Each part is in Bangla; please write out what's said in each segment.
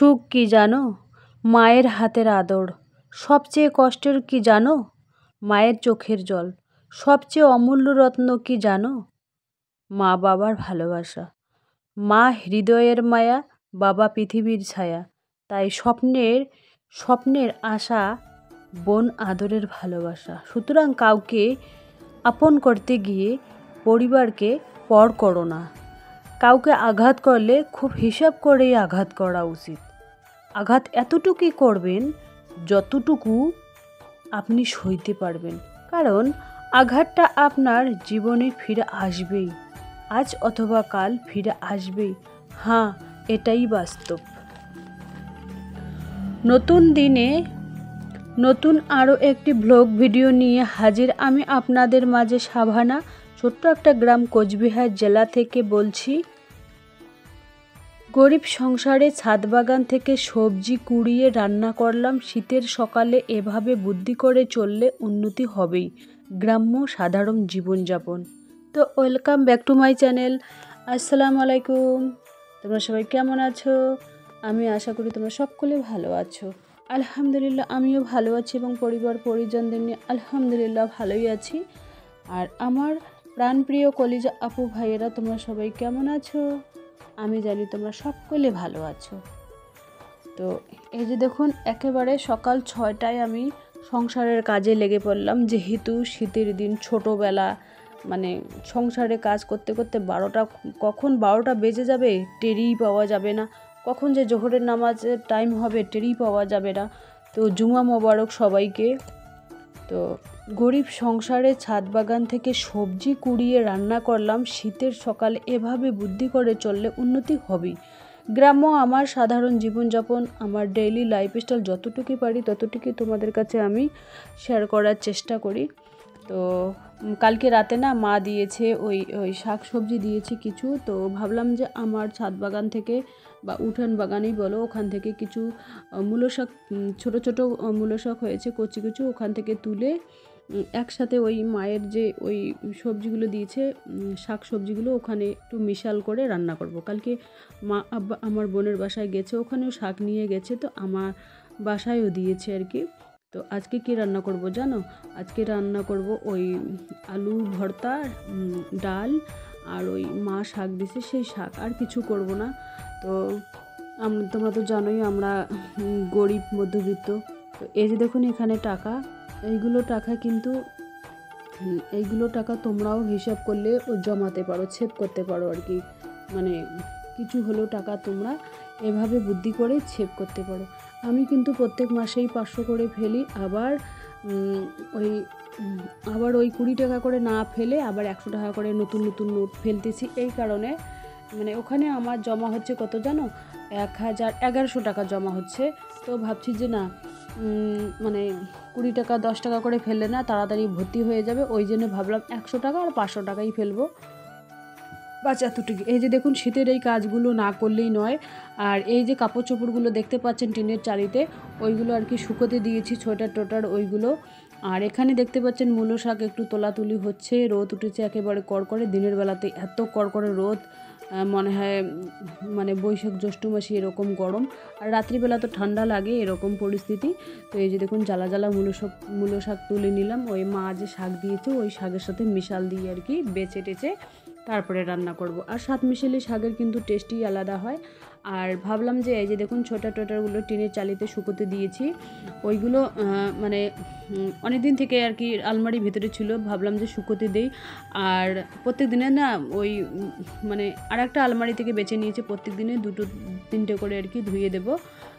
সুখ কি জানো? মায়ের হাতের আদর। সবচেয়ে কষ্টের কি জানো? মায়ের চোখের জল। সবচেয়ে অমূল্য রত্ন কি জানো? মা বাবার ভালোবাসা। মা হৃদয়ের মায়া, বাবা পৃথিবীর ছায়া। তাই স্বপ্নের আশা, বোন আদরের ভালোবাসা। সুতরাং কাউকে আপন করতে গিয়ে পরিবারকে পর করো না। কাউকে আঘাত করলে খুব হিসাব করেই আঘাত করা উচিত। আঘাত এতটুকুই করবেন যতটুকু আপনি সইতে পারবেন, কারণ আঘাতটা আপনার জীবনে ফিরে আসবেই, আজ অথবা কাল ফিরে আসবেই। হ্যাঁ, এটাই বাস্তব। নতুন দিনে নতুন আরও একটি ব্লগ ভিডিও নিয়ে হাজির আমি আপনাদের মাঝে। সাভানা, ছোট্ট একটা গ্রাম, কোচবিহার জেলা থেকে বলছি। গরিব সংসারে ছাদ বাগান থেকে সবজি কুড়িয়ে রান্না করলাম। শীতের সকালে এভাবে বুদ্ধি করে চললে উন্নতি হবেই। গ্রাম্য সাধারণ জীবনযাপন। তো welcome back to my channel. আসসালামু আলাইকুম। তোমরা সবাই কেমন আছো? আমি আশা করি তোমরা সকলে ভালো আছো। আলহামদুলিল্লাহ, আমিও ভালো আছি এবং পরিবার পরিজনদের নিয়ে আলহামদুলিল্লাহ ভালোই আছি। আর আমার প্রাণপ্রিয় কলিজা আপু ভাইয়েরা, তোমরা সবাই কেমন আছো? আমি জানি তোমরা সকলে ভালো আছো। তো এই যে দেখুন, একেবারে সকাল 6টায় আমি সংসারের কাজে লেগে পড়লাম। যেহেতু শীতের দিন, ছোটোবেলা, মানে সংসারে কাজ করতে করতে কখন 12টা বেজে যাবে টেরই পাওয়া যাবে না, কখন যে জোহরের নামাজের টাইম হবে টেরই পাওয়া যাবে না। তো জুমা মোবারক সবাইকে। তো গরিব সংসারে ছাদ বাগান থেকে সবজি কুড়িয়ে রান্না করলাম। শীতের সকালে এভাবে বুদ্ধি করে চললে উন্নতি হবেই। গ্রাম্য আমার সাধারণ জীবনযাপন, আমার ডেইলি লাইফস্টাইল, যতটুকু পারি ততটুকুই তোমাদের কাছে আমি শেয়ার করার চেষ্টা করি। তো কালকে রাতে না মা দিয়েছে ওই শাক সবজি দিয়েছে কিছু। তো ভাবলাম যে আমার ছাদ বাগান থেকে বা উঠান বাগানেই বলো, ওখান থেকে কিছু মূলো শাক, ছোটো ছোটো মূলো শাক হয়েছে কচি কচি, ওখান থেকে তুলে একসাথে ওই মায়ের যে ওই সবজিগুলো দিয়েছে, শাক সবজিগুলো ওখানে একটু মিশাল করে রান্না করব। কালকে মা আব্বা আমার বোনের বাসায় গেছে, ওখানেও শাক নিয়ে গেছে, তো আমার বাসায়ও দিয়েছে আর কি। তো আজকে কি রান্না করব জানো? আজকে রান্না করব ওই আলু ভর্তা, ডাল, আর ওই মা শাক দিছে সেই শাক, আর কিছু করব না। তো তোমরা তো জানোই আমরা গরিব মধ্যবিত্ত। তো এই যে দেখুন এখানে টাকা, এইগুলো টাকা তোমরাও হিসাব করলে জমাতে পারো, সেভ করতে পারো আর কি। মানে কিছু হলেও টাকা তোমরা এভাবে বুদ্ধি করে সেভ করতে পারো। আমি কিন্তু প্রত্যেক মাসেই 500 করে ফেলি, আবার ওই 20 টাকা করে না ফেলে আবার 100 টাকা করে নতুন নতুন নোট ফেলতেছি। এই কারণে মানে ওখানে আমার জমা হচ্ছে কত জানো? 1100 টাকা জমা হচ্ছে। তো ভাবছি যে না, মানে 20 টাকা 10 টাকা করে ফেললে না তাড়াতাড়ি ভর্তি হয়ে যাবে, ওই জন্য ভাবলাম 100 টাকা আর 500 টাকাই ফেলবো, বাস এতটুকু। এই যে দেখুন শীতের এই কাজগুলো না করলেই নয়। আর এই যে কাপড় চোপড়গুলো দেখতে পাচ্ছেন টিনের চালিতে, ওইগুলো আর কি শুকোতে দিয়েছি, সোয়েটার টোটার ওইগুলো। আর এখানে দেখতে পাচ্ছেন মূলো শাক একটু তোলাতুলি হচ্ছে, রোদ উঠেছে একেবারে কড়কড়ে। দিনের বেলাতে এত কড়কড়ে রোদ, মনে হয় মানে বৈশাখ জ্যৈষ্ঠ মাসে এরকম গরম, আর রাত্রিবেলা তো ঠান্ডা লাগে, এরকম পরিস্থিতি। তো এই যে দেখুন জ্বালা জ্বালা মূলো শাক তুলে নিলাম। ওই মা যে শাক দিয়েছে ওই শাকের সাথে মিশাল দিয়ে আর কি বেছে টেচে তারপরে রান্না করব। আর সাত মিশালি শাকের কিন্তু টেস্টই আলাদা হয়। আর ভাবলাম যে এই যে দেখুন টোটারগুলো টিনের চালিতে শুকোতে দিয়েছি, ওইগুলো মানে অনেক দিন থেকে আর কি আলমারির ভিতরে ছিল, ভাবলাম যে শুকোতে দেই। আর প্রত্যেক দিনে না ওই মানে আর একটা আলমারি থেকে বেছে নিয়েছি, প্রত্যেক দিনে 2-3টে করে আর কি ধুয়ে দেবো।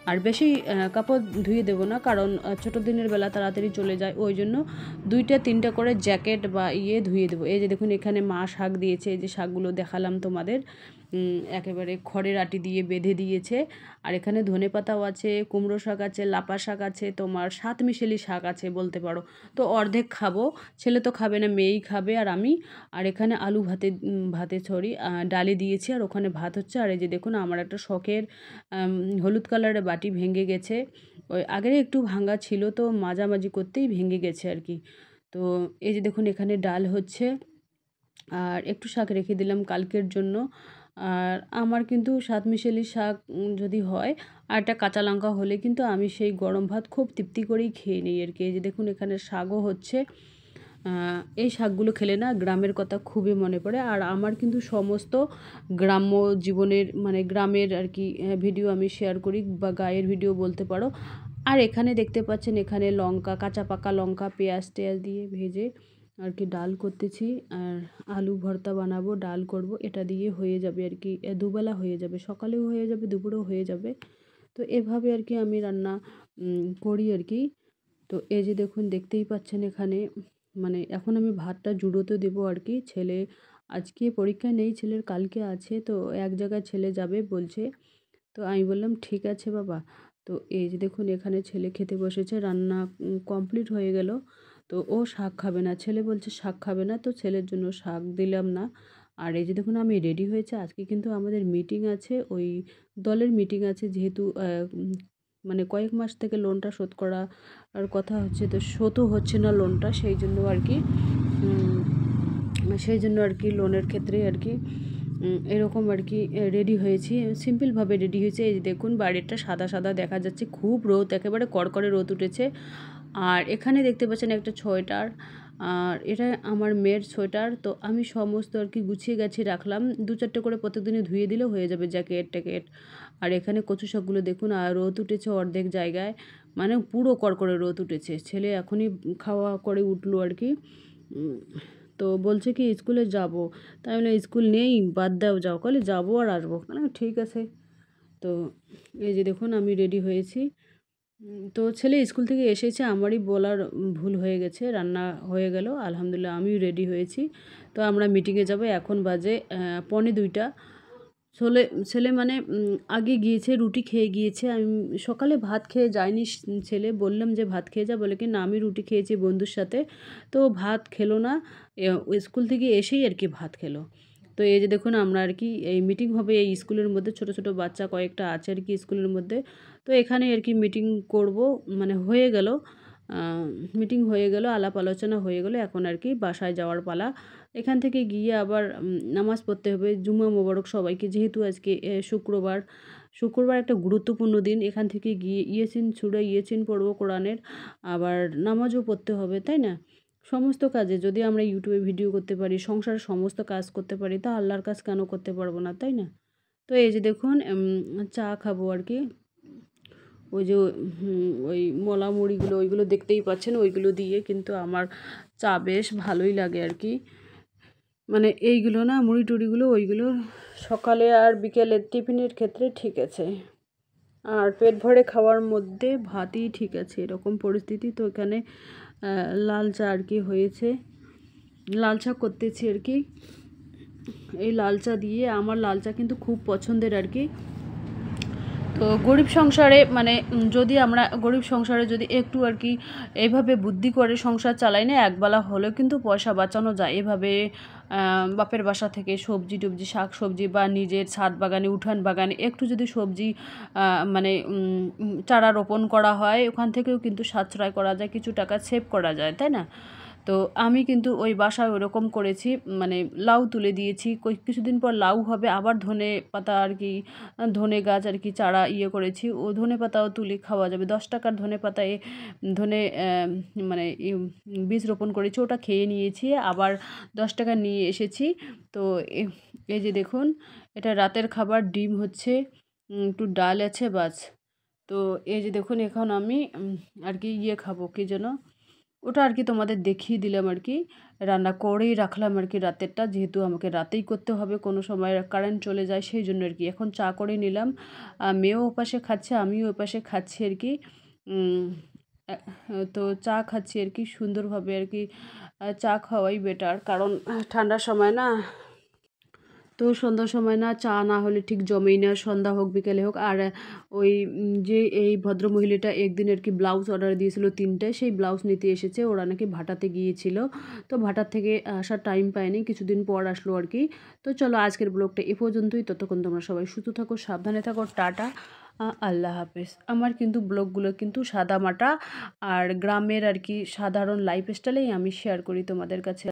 আর বেশি কাপড় ধুয়ে দেবো না, কারণ ছোটো দিনের বেলা তাড়াতাড়ি চলে যায়, ওই জন্য 2-3টা করে জ্যাকেট বা ধুয়ে দেবো। এই যে দেখুন এখানে মা শাক দিয়েছে, এই যে শাকগুলো দেখালাম তোমাদের, একেবারে খড়ের আটি দিয়ে বেঁধে দিয়েছে। আর এখানে ধনেপাতাও আছে, কুমড়ো শাক আছে, লাপা শাক আছে, তোমার 7 মিশালি শাক আছে বলতে পারো। তো অর্ধেক খাবো, ছেলে তো খাবে না, মেয়েই খাবে আর আমি। আর এখানে আলু ভাতে ডালে দিয়েছি, আর ওখানে ভাত হচ্ছে। আর এই যে দেখুন আমার একটা শখের হলুদ কালারের বাটি ভেঙে গেছে, ওই আগের একটু ভাঙা ছিল, তো মাঝামাঝি করতেই ভেঙে গেছে আর কি। তো এই যে দেখুন এখানে ডাল হচ্ছে, আর একটু শাক রেখে দিলাম কালকের জন্য। আর আমার কিন্তু 7 মিশালি শাক যদি হয় আর একটা কাঁচা লঙ্কা হলে কিন্তু আমি সেই গরম ভাত খুব তৃপ্তি করেই খেয়ে নিই আর কি। এই যে দেখুন এখানে শাকও হচ্ছে। এই শাকগুলো খেলে না গ্রামের কথা খুবই মনে পড়ে। আর আমার কিন্তু সমস্ত গ্রাম্য জীবনের মানে গ্রামের আর কি ভিডিও আমি শেয়ার করি বা গায়ের ভিডিও বলতে পারো। আর এখানে দেখতে পাচ্ছেন এখানে লঙ্কা, কাঁচা পাকা লঙ্কা, পেঁয়াজ টেয়াজ দিয়ে ভেজে আর কি ডাল করতেছি। আর আলু ভর্তা বানাবো, ডাল করব, এটা দিয়ে হয়ে যাবে আর কি। দুবেলা হয়ে যাবে, সকালেও হয়ে যাবে, দুপুরেও হয়ে যাবে। তো এভাবে আর কি আমি রান্না করি আর কি। তো এই যে দেখুন দেখতেই পাচ্ছেন এখানে মানে এখন আমি ভাতটা জুড়োতে দেবো আর কি। ছেলে আজকে পরীক্ষা নেই, ছেলের কালকে আছে। তো এক জায়গায় ছেলে যাবে বলছে। তো আমি বললাম ঠিক আছে বাবা। তো এই যে দেখুন এখানে ছেলে খেতে বসেছে, রান্না কমপ্লিট হয়ে গেল। তো ও শাক খাবে না, ছেলে বলছে শাক খাবে না, তো ছেলের জন্য শাক দিলাম না। আর এই যে দেখুন আমি রেডি হয়েছে, আজকে কিন্তু আমাদের মিটিং আছে, ওই দলের মিটিং আছে যেহেতু মানে কয়েক মাস থেকে লোনটা শোধ করা আর কথা হচ্ছে, তো শোধও হচ্ছে না লোনটা, সেই জন্য আর কি লোনের ক্ষেত্রে আর কি এরকম আর কি রেডি হয়েছি, সিম্পলভাবে রেডি হয়েছে। এই যে দেখুন বাইরেটা সাদা সাদা দেখা যাচ্ছে, খুব রোদ, একেবারে কড়কড়ে রোদ উঠেছে। আর এখানে দেখতে পাচ্ছেন একটা সোয়েটার, আর এটা আমার মেয়ের সোয়েটার। তো আমি সমস্ত আর কি গুছিয়ে গাছিয়ে রাখলাম, 2-4টে করে প্রত্যেকদিনই ধুয়ে দিলেও হয়ে যাবে জ্যাকেট ট্যাকেট। আর এখানে কচু শাকগুলো দেখুন, আর রোদ উঠেছে অর্ধেক জায়গায়, মানে পুরো কড়কড়ে রোদ উঠেছে। ছেলে এখনই খাওয়া করে উঠলো আর কি। তো বলছে কি স্কুলে যাব, তাই বলে স্কুল নেই বাদ দাও, যাও, বলে যাবো আর আসবো, মানে ঠিক আছে। তো এই যে দেখুন আমি রেডি হয়েছি। তো ছেলে স্কুল থেকে এসেছে, আমারই বলার ভুল হয়ে গেছে, রান্না হয়ে গেল আলহামদুলিল্লাহ, আমিও রেডি হয়েছি। তো আমরা মিটিংয়ে যাব, এখন বাজে 1:45। ছেলে ছেলে মানে আগে গিয়েছে, রুটি খেয়ে গিয়েছে। আমি সকালে ভাত খেয়ে যায়নি, ছেলে বললাম যে ভাত খেয়ে যা, বলে কি না আমি রুটি খেয়েছি বন্ধুর সাথে। তো ভাত খেলো না, স্কুল থেকে এসেই আর কি ভাত খেলো। তো এই যে দেখুন আমরা আর কি এই মিটিং হবে এই স্কুলের মধ্যে, ছোট ছোট বাচ্চা কয়েকটা আছে আর কি স্কুলের মধ্যে। তো এখানে আর কি মিটিং করব, মানে হয়ে গেল, মিটিং হয়ে গেল, আলাপ আলোচনা হয়ে গেল, এখন আর কি বাসায় যাওয়ার পালা। এখান থেকে গিয়ে আবার নামাজ পড়তে হবে, জুমা মোবারক সবাইকে, যেহেতু আজকে শুক্রবার। শুক্রবার একটা গুরুত্বপূর্ণ দিন, এখান থেকে গিয়ে ইয়েছিন পড়বো কোরআনের, আবার নামাজও পড়তে হবে, তাই না? সমস্ত কাজে যদি আমরা ইউটিউবে ভিডিও করতে পারি, সংসারের সমস্ত কাজ করতে পারি, তা আল্লাহর কাজ কেন করতে পারবো না, তাই না? তো এই যে দেখুন চা খাবো আর কি। ওই যে ওই মলা মুড়িগুলো ওইগুলো দেখতেই পাচ্ছেন, ওইগুলো দিয়ে কিন্তু আমার চা বেশ ভালোই লাগে আর কি। মানে এইগুলো না মুড়ি টুড়িগুলো ওইগুলো সকালে আর বিকেলের টিফিনের ক্ষেত্রে ঠিক আছে, আর পেট ভরে খাওয়ার মধ্যে ভাতই ঠিক আছে, এরকম পরিস্থিতি। তো এখানে লাল চা আর কি হয়েছে, লাল চা করতেছি আর কি। এই লাল চা দিয়ে, আমার লাল চা কিন্তু খুব পছন্দের আর কি। তো গরিব সংসারে মানে যদি আমরা গরিব সংসারে যদি একটু আর কি এইভাবে বুদ্ধি করে সংসার চালাই না, একবেলা হলেও কিন্তু পয়সা বাঁচানো যায়। এভাবে বাপের বাসা থেকে সবজি টবজি, শাক সবজি বা নিজের ছাদ বাগানে, উঠান বাগানে একটু যদি সবজি মানে চারা রোপণ করা হয়, ওখান থেকেও কিন্তু সাশ্রয় করা যায়, কিছু টাকা সেভ করা যায়, তাই না? তো আমি কিন্তু ওই বাসায় ওরকম করেছি, মানে লাউ তুলে দিয়েছি, কিছুদিন পর লাউ হবে, আবার ধনে পাতা আর কি, ধনে গাছ আর কি চারা করেছি, ও ধনে পাতাও তুলে খাওয়া যাবে। 10 টাকার ধনে পাতায় ধনে মানে বীজ রোপণ করেছি, ওটা খেয়ে নিয়েছি, আবার 10 টাকা নিয়ে এসেছি। তো এই যে দেখুন এটা রাতের খাবার, ডিম হচ্ছে, একটু ডাল আছে, বাস। তো এই যে দেখুন এখন আমি আর কি খাবো, কি যেন ওটা আর কি তোমাদের দেখিয়ে দিলাম আর কি, রান্না করেই রাখলাম আর কি রাতেরটা, যেহেতু আমাকে রাতেই করতে হবে, কোনো সময় কারেন্ট চলে যায়, সেই জন্য আর কি এখন চা করে নিলাম। মেয়েও ওপাশে খাচ্ছে, আমিও ওপাশে খাচ্ছি আর কি। তো চা খাচ্ছি আর কি সুন্দরভাবে আর কি, চা খাওয়াই বেটার, কারণ ঠান্ডার সময় না, তো সন্ধ্যার সময় না চা না হলে ঠিক জমেই না, সন্ধ্যা হোক বিকেলে হোক। আর ওই যে এই ভদ্রমহিলাটা একদিন আর কি ব্লাউজ অর্ডার দিয়েছিল 3টে, সেই ব্লাউজ নিতে এসেছে, ওরা নাকি ভাটাতে গিয়েছিল, তো ভাটার থেকে আসার টাইম পায়নি, কিছুদিন পর আসলো আর কি। তো চলো আজকের ব্লগটা এ পর্যন্তই, ততক্ষণ তোমরা সবাই সুস্থ থাকো, সাবধানে থাকো, টাটা, আল্লাহ হাফেজ। আমার কিন্তু ব্লগগুলো কিন্তু সাদামাটা আর গ্রামের আর কি সাধারণ লাইফস্টাইলেই আমি শেয়ার করি তোমাদের কাছে।